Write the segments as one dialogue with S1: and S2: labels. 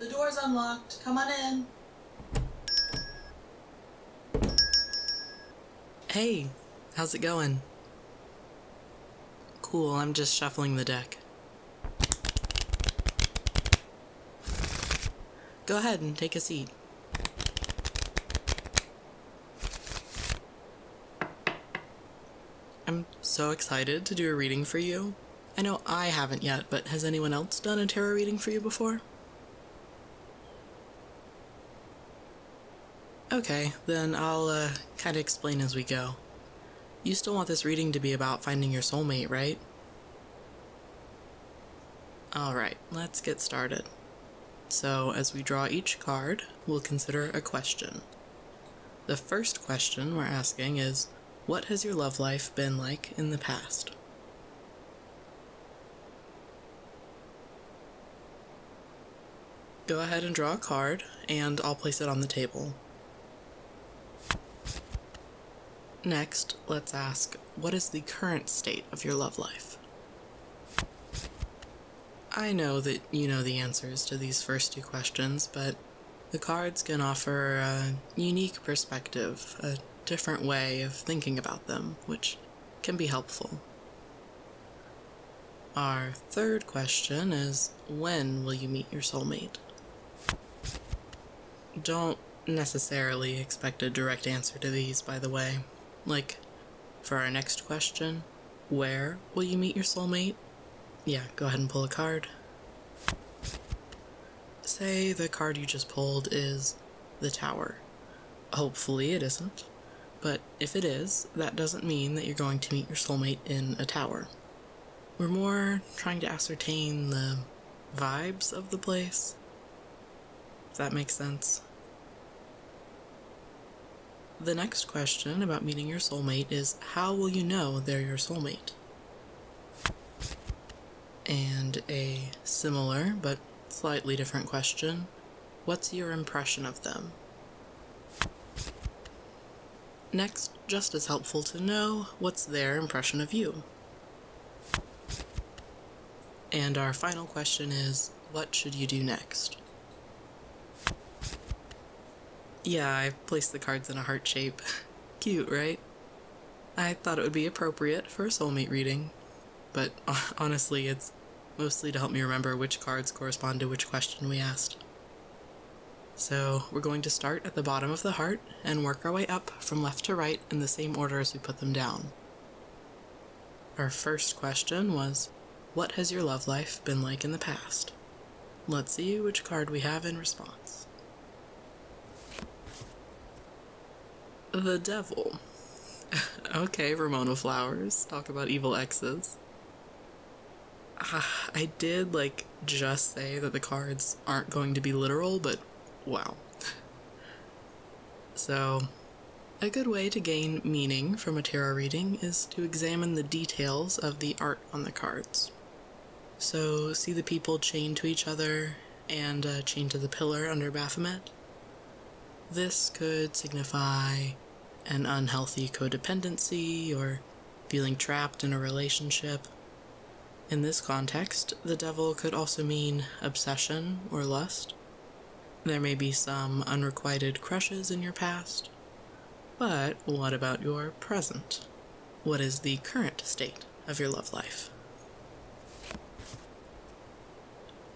S1: The door's unlocked. Come on in.
S2: Hey, how's it going? Cool, I'm just shuffling the deck. Go ahead and take a seat. I'm so excited to do a reading for you. I know I haven't yet, but has anyone else done a tarot reading for you before? Okay, then I'll kind of explain as we go. You still want this reading to be about finding your soulmate, right? Alright, let's get started. So, as we draw each card, we'll consider a question. The first question we're asking is, what has your love life been like in the past? Go ahead and draw a card, and I'll place it on the table. Next, let's ask, what is the current state of your love life? I know that you know the answers to these first two questions, but the cards can offer a unique perspective, a different way of thinking about them, which can be helpful. Our third question is, when will you meet your soulmate? Don't necessarily expect a direct answer to these, by the way. Like, for our next question, where will you meet your soulmate? Yeah, go ahead and pull a card. Say the card you just pulled is the Tower. Hopefully it isn't, but if it is, that doesn't mean that you're going to meet your soulmate in a tower. We're more trying to ascertain the vibes of the place, if that makes sense. The next question about meeting your soulmate is, how will you know they're your soulmate? And a similar but slightly different question, what's your impression of them? Next, just as helpful to know, what's their impression of you? And our final question is, what should you do next? Yeah, I placed the cards in a heart shape. Cute, right? I thought it would be appropriate for a soulmate reading, but honestly, it's mostly to help me remember which cards correspond to which question we asked. So we're going to start at the bottom of the heart and work our way up from left to right in the same order as we put them down. Our first question was, what has your love life been like in the past? Let's see which card we have in response. The Devil. Okay, Ramona Flowers, talk about evil exes. I did, just say that the cards aren't going to be literal, but wow. So, a good way to gain meaning from a tarot reading is to examine the details of the art on the cards. So, see the people chained to each other and chained to the pillar under Baphomet? This could signify an unhealthy codependency or feeling trapped in a relationship. In this context, the Devil could also mean obsession or lust. There may be some unrequited crushes in your past. But what about your present? What is the current state of your love life?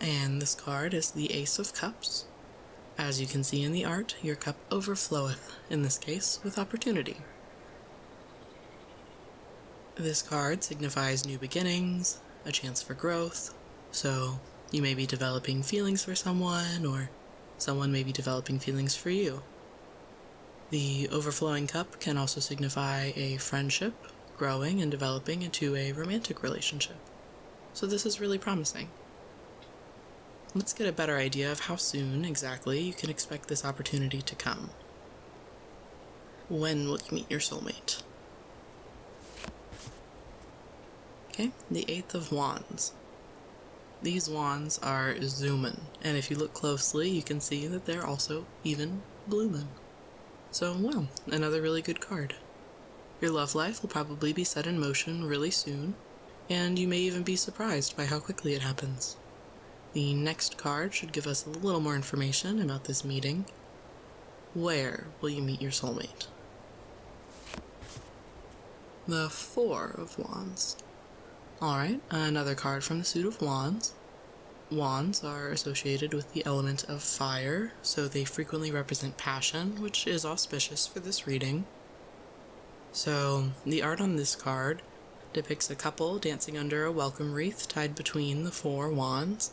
S2: And this card is the Ace of Cups. As you can see in the art, your cup overfloweth, in this case, with opportunity. This card signifies new beginnings, a chance for growth, so you may be developing feelings for someone, or someone may be developing feelings for you. The overflowing cup can also signify a friendship growing and developing into a romantic relationship. So this is really promising. Let's get a better idea of how soon exactly you can expect this opportunity to come. When will you meet your soulmate? Okay, the Eight of Wands. These wands are zoomin', and if you look closely, you can see that they're also even bloomin'. So, well, another really good card. Your love life will probably be set in motion really soon, and you may even be surprised by how quickly it happens. The next card should give us a little more information about this meeting. Where will you meet your soulmate? The Four of Wands. Alright, another card from the suit of Wands. Wands are associated with the element of fire, so they frequently represent passion, which is auspicious for this reading. So, the art on this card depicts a couple dancing under a welcome wreath tied between the four wands,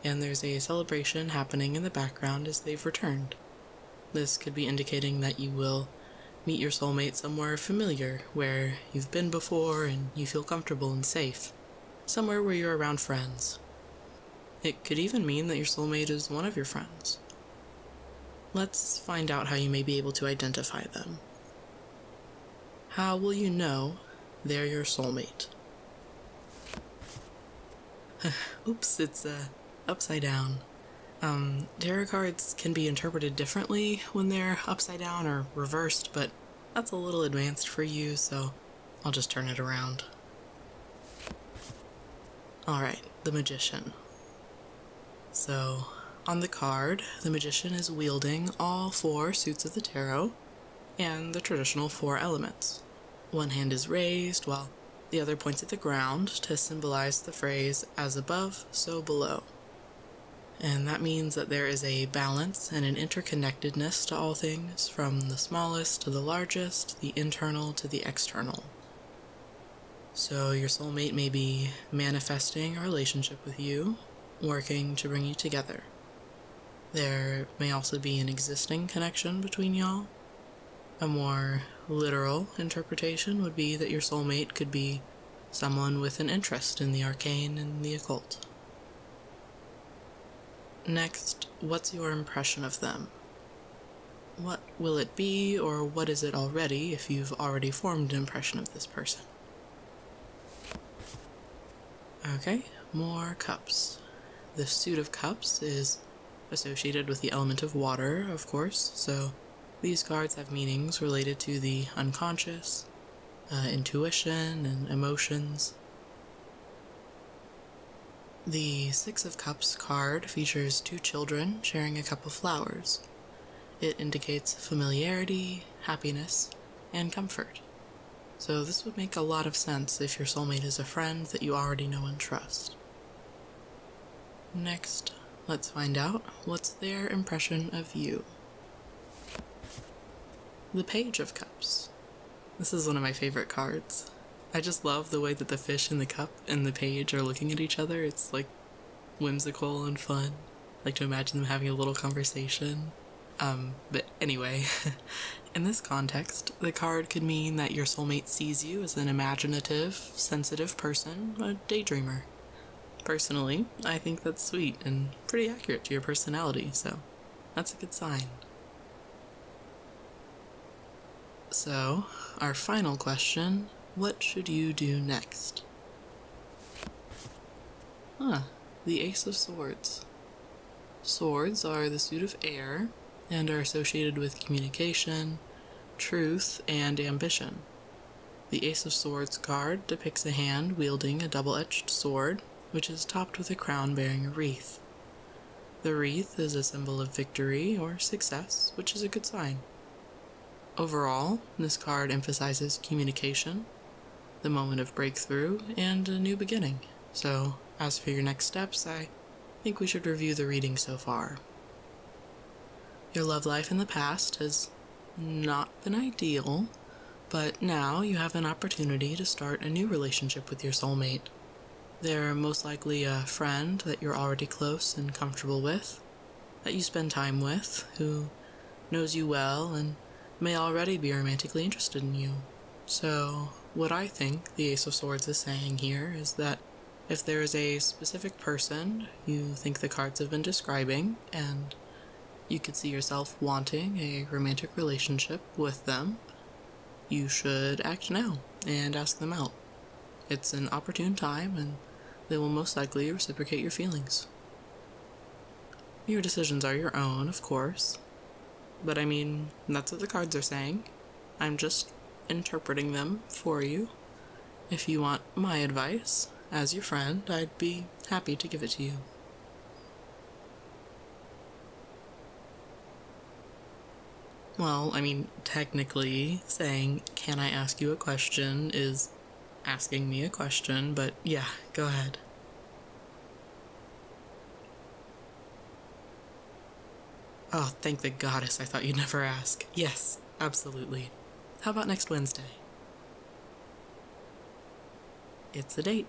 S2: and there's a celebration happening in the background as they've returned. This could be indicating that you will meet your soulmate somewhere familiar, where you've been before and you feel comfortable and safe. Somewhere where you're around friends. It could even mean that your soulmate is one of your friends. Let's find out how you may be able to identify them. How will you know they're your soulmate? Oops, it's upside down. Tarot cards can be interpreted differently when they're upside down or reversed, but that's a little advanced for you, so I'll just turn it around. Alright, the Magician. So, on the card, the Magician is wielding all four suits of the tarot and the traditional four elements. One hand is raised while the other points at the ground to symbolize the phrase, as above, so below. And that means that there is a balance and an interconnectedness to all things, from the smallest to the largest, the internal to the external. So your soulmate may be manifesting a relationship with you, working to bring you together. There may also be an existing connection between y'all. A more literal interpretation would be that your soulmate could be someone with an interest in the arcane and the occult. Next, what's your impression of them? What will it be, or what is it already if you've already formed an impression of this person? Okay, more cups. The suit of cups is associated with the element of water, of course, so these cards have meanings related to the unconscious, intuition, and emotions. The Six of Cups card features two children sharing a cup of flowers. It indicates familiarity, happiness, and comfort. So this would make a lot of sense if your soulmate is a friend that you already know and trust. Next, let's find out what's their impression of you. The Page of Cups. This is one of my favorite cards. I just love the way that the fish in the cup and the page are looking at each other. It's like whimsical and fun. I like to imagine them having a little conversation. But anyway, in this context, the card could mean that your soulmate sees you as an imaginative, sensitive person, a daydreamer. Personally, I think that's sweet and pretty accurate to your personality, so that's a good sign. So, our final question, what should you do next? The Ace of Swords. Swords are the suit of air and are associated with communication, truth, and ambition. The Ace of Swords card depicts a hand wielding a double-edged sword, which is topped with a crown bearing a wreath. The wreath is a symbol of victory or success, which is a good sign. Overall, this card emphasizes communication, the moment of breakthrough, and a new beginning. So, as for your next steps, I think we should review the reading so far. Your love life in the past has not been ideal, but now you have an opportunity to start a new relationship with your soulmate. They're most likely a friend that you're already close and comfortable with, that you spend time with, who knows you well and may already be romantically interested in you. So, what I think the Ace of Swords is saying here is that if there is a specific person you think the cards have been describing, and you could see yourself wanting a romantic relationship with them, you should act now and ask them out. It's an opportune time, and they will most likely reciprocate your feelings. Your decisions are your own, of course, but I mean, that's what the cards are saying. I'm just interpreting them for you. If you want my advice, as your friend, I'd be happy to give it to you. Well, I mean, technically saying, "Can I ask you a question?" is asking me a question, but yeah, go ahead. Oh, thank the goddess, I thought you'd never ask. Yes, absolutely. How about next Wednesday? It's a date.